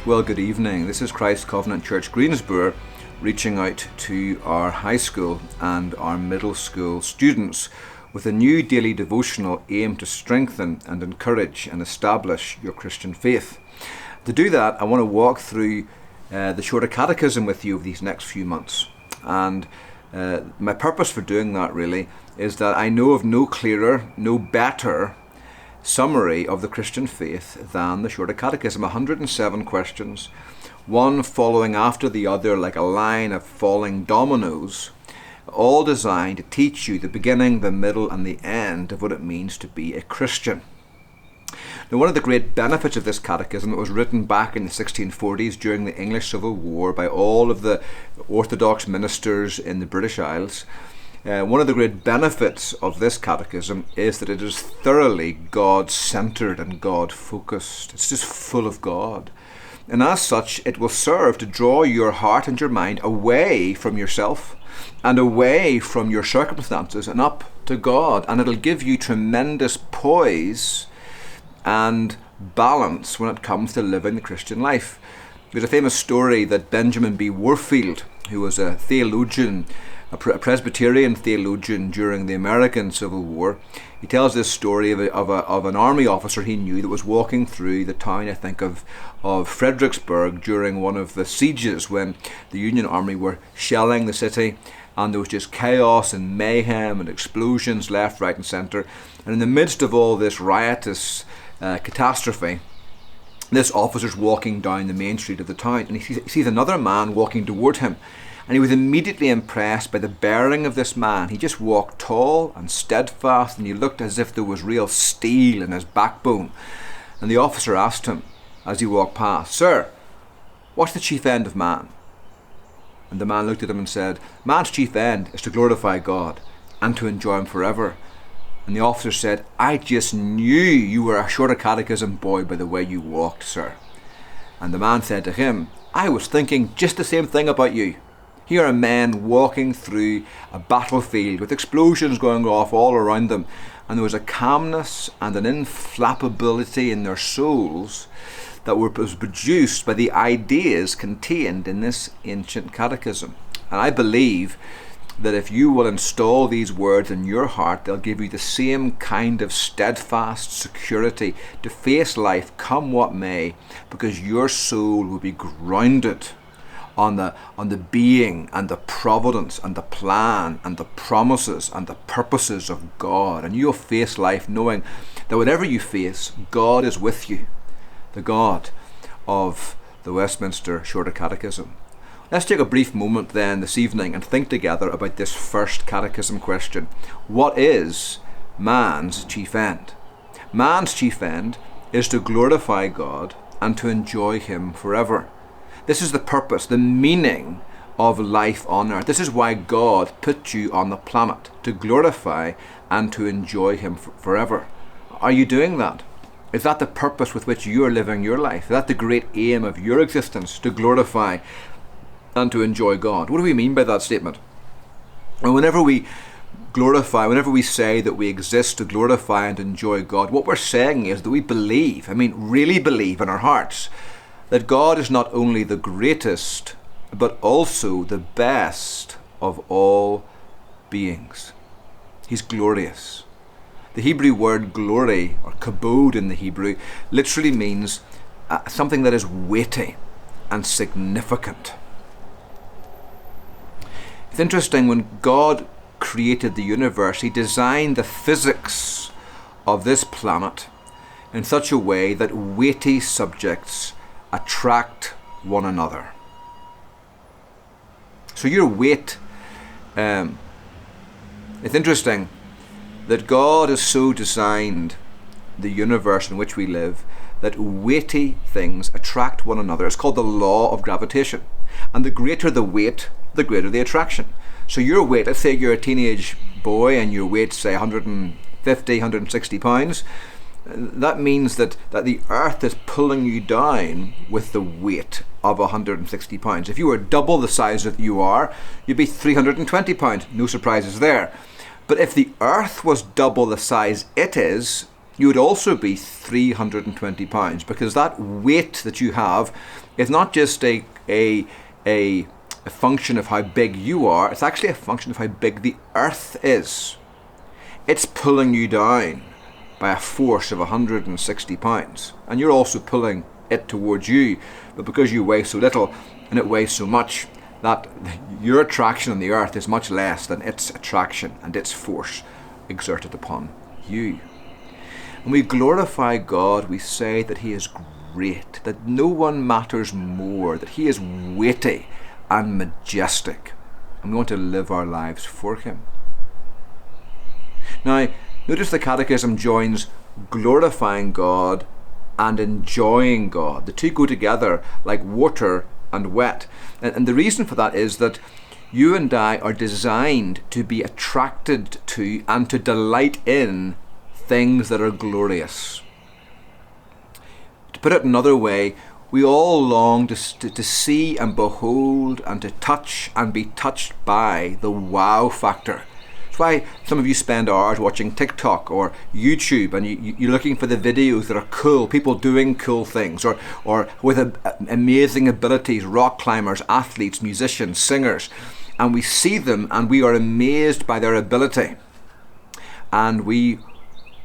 Well, good evening. This is Christ Covenant Church Greensboro reaching out to our high school and our middle school students with a new daily devotional aimed to strengthen and encourage and establish your Christian faith. To do that, I want to walk through the Shorter Catechism with you over these next few months. And my purpose for doing that really is that I know of no clearer, no better summary of the Christian faith than the Shorter Catechism. 107 questions, one following after the other like a line of falling dominoes, all designed to teach you the beginning, the middle and the end of what it means to be a Christian. Now, one of the great benefits of this catechism that was written back in the 1640s during the English Civil War by all of the Orthodox ministers in the British Isles, one of the great benefits of this catechism is that it is thoroughly God-centered and God-focused. It's just full of God. And as such, it will serve to draw your heart and your mind away from yourself and away from your circumstances and up to God. And it'll give you tremendous poise and balance when it comes to living the Christian life. There's a famous story that Benjamin B. Warfield, who was a theologian, a Presbyterian theologian during the American Civil War, he tells this story of an army officer he knew that was walking through the town, I think, of Fredericksburg during one of the sieges when the Union Army were shelling the city, and there was just chaos and mayhem and explosions left, right and centre. And in the midst of all this riotous catastrophe, this officer's walking down the main street of the town, and he sees another man walking toward him. And he was immediately impressed by the bearing of this man. He just walked tall and steadfast, and he looked as if there was real steel in his backbone. And the officer asked him as he walked past, "Sir, what's the chief end of man?" And the man looked at him and said, "Man's chief end is to glorify God and to enjoy him forever." And the officer said, "I just knew you were a Shorter Catechism boy by the way you walked, sir." And the man said to him, "I was thinking just the same thing about you. Here are men walking through a battlefield with explosions going off all around them, and there was a calmness and an inflappability in their souls that was produced by the ideas contained in this ancient catechism." And I believe that if you will install these words in your heart, they'll give you the same kind of steadfast security to face life come what may, because your soul will be grounded on the being and the providence and the plan and the promises and the purposes of God. And you'll face life knowing that whatever you face, God is with you, the God of the Westminister Shorter Catechism. Let's take a brief moment then this evening and think together about this first catechism question. What is man's chief end? Man's chief end is to glorify God and to enjoy Him forever. This is the purpose, the meaning of life on earth. This is why God put you on the planet, to glorify and to enjoy Him forever. Are you doing that? Is that the purpose with which you are living your life? Is that the great aim of your existence, to glorify and to enjoy God? What do we mean by that statement? And whenever we glorify, whenever we say that we exist to glorify and enjoy God, what we're saying is that we believe, really believe in our hearts, that God is not only the greatest, but also the best of all beings. He's glorious. The Hebrew word glory, or kabod in the Hebrew, literally means something that is weighty and significant. It's interesting, when God created the universe, He designed the physics of this planet in such a way that weighty subjects attract one another. So your weight, it's interesting that God has so designed the universe in which we live that weighty things attract one another. It's called the law of gravitation. And the greater the weight, the greater the attraction. So your weight, let's say you're a teenage boy and your weight's say 150, 160 pounds, that means that the earth is pulling you down with the weight of 160 pounds. If you were double the size that you are, you'd be 320 pounds. No surprises there. But if the earth was double the size it is, you would also be 320 pounds, because that weight that you have is not just a function of how big you are, it's actually a function of how big the earth is. It's pulling you down by a force of 160 pounds, and you're also pulling it towards you, but because you weigh so little and it weighs so much, that your attraction on the earth is much less than its attraction and its force exerted upon you. When we glorify God, we say that He is great, that no one matters more, that He is weighty and majestic, and we want to live our lives for Him. Now, notice the Catechism joins glorifying God and enjoying God. The two go together like water and wet. And the reason for that is that you and I are designed to be attracted to and to delight in things that are glorious. To put it another way, we all long to see and behold and to touch and be touched by the wow factor. That's why some of you spend hours watching TikTok or YouTube, and you're looking for the videos that are cool, people doing cool things, or with amazing abilities, rock climbers, athletes, musicians, singers. And we see them and we are amazed by their ability. And we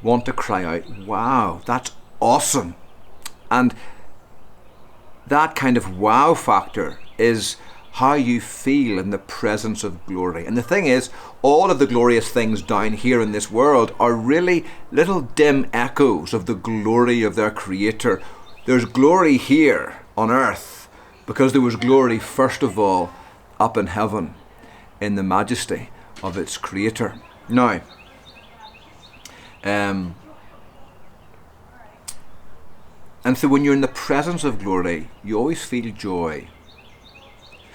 want to cry out, wow, that's awesome. And that kind of wow factor is how you feel in the presence of glory. And the thing is, all of the glorious things down here in this world are really little dim echoes of the glory of their Creator. There's glory here on earth because there was glory first of all up in heaven in the majesty of its Creator. Now, and so when you're in the presence of glory, you always feel joy.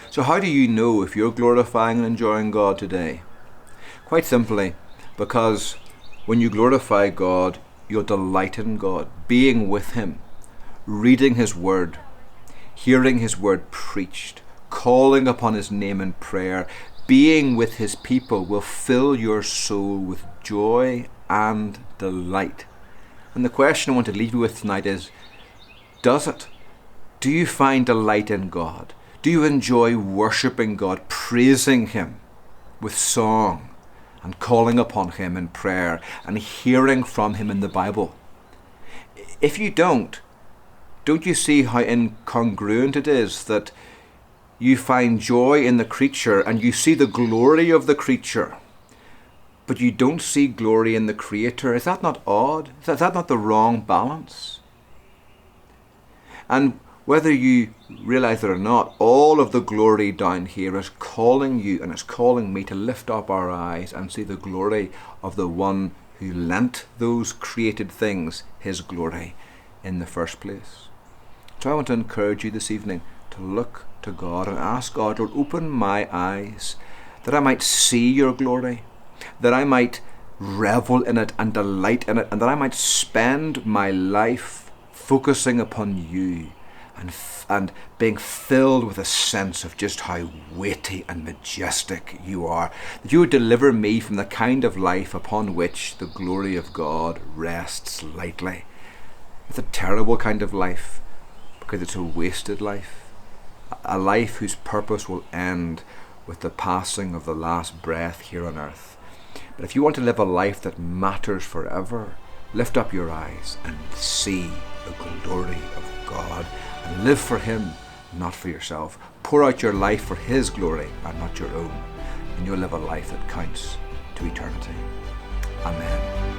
So how do you know if you're glorifying and enjoying God today? Quite simply, because when you glorify God, you'll delight in God, being with Him, reading His Word, hearing His Word preached, calling upon His name in prayer, being with His people will fill your soul with joy and delight. And the question I want to leave you with tonight is, does it? Do you find delight in God? Do you enjoy worshipping God, praising Him with song and calling upon Him in prayer and hearing from Him in the Bible? If you don't you see how incongruent it is that you find joy in the creature and you see the glory of the creature, but you don't see glory in the Creator? Is that not odd? Is that not the wrong balance? And whether you realize it or not, all of the glory down here is calling you and it's calling me to lift up our eyes and see the glory of the one who lent those created things His glory in the first place. So I want to encourage you this evening to look to God and ask God, Lord, open my eyes that I might see your glory, that I might revel in it and delight in it, and that I might spend my life focusing upon you and being filled with a sense of just how weighty and majestic you are, that you would deliver me from the kind of life upon which the glory of God rests lightly. It's a terrible kind of life because it's a wasted life, a life whose purpose will end with the passing of the last breath here on earth. But if you want to live a life that matters forever, lift up your eyes and see the glory of God and live for Him, not for yourself. Pour out your life for His glory and not your own, and you'll live a life that counts to eternity. Amen.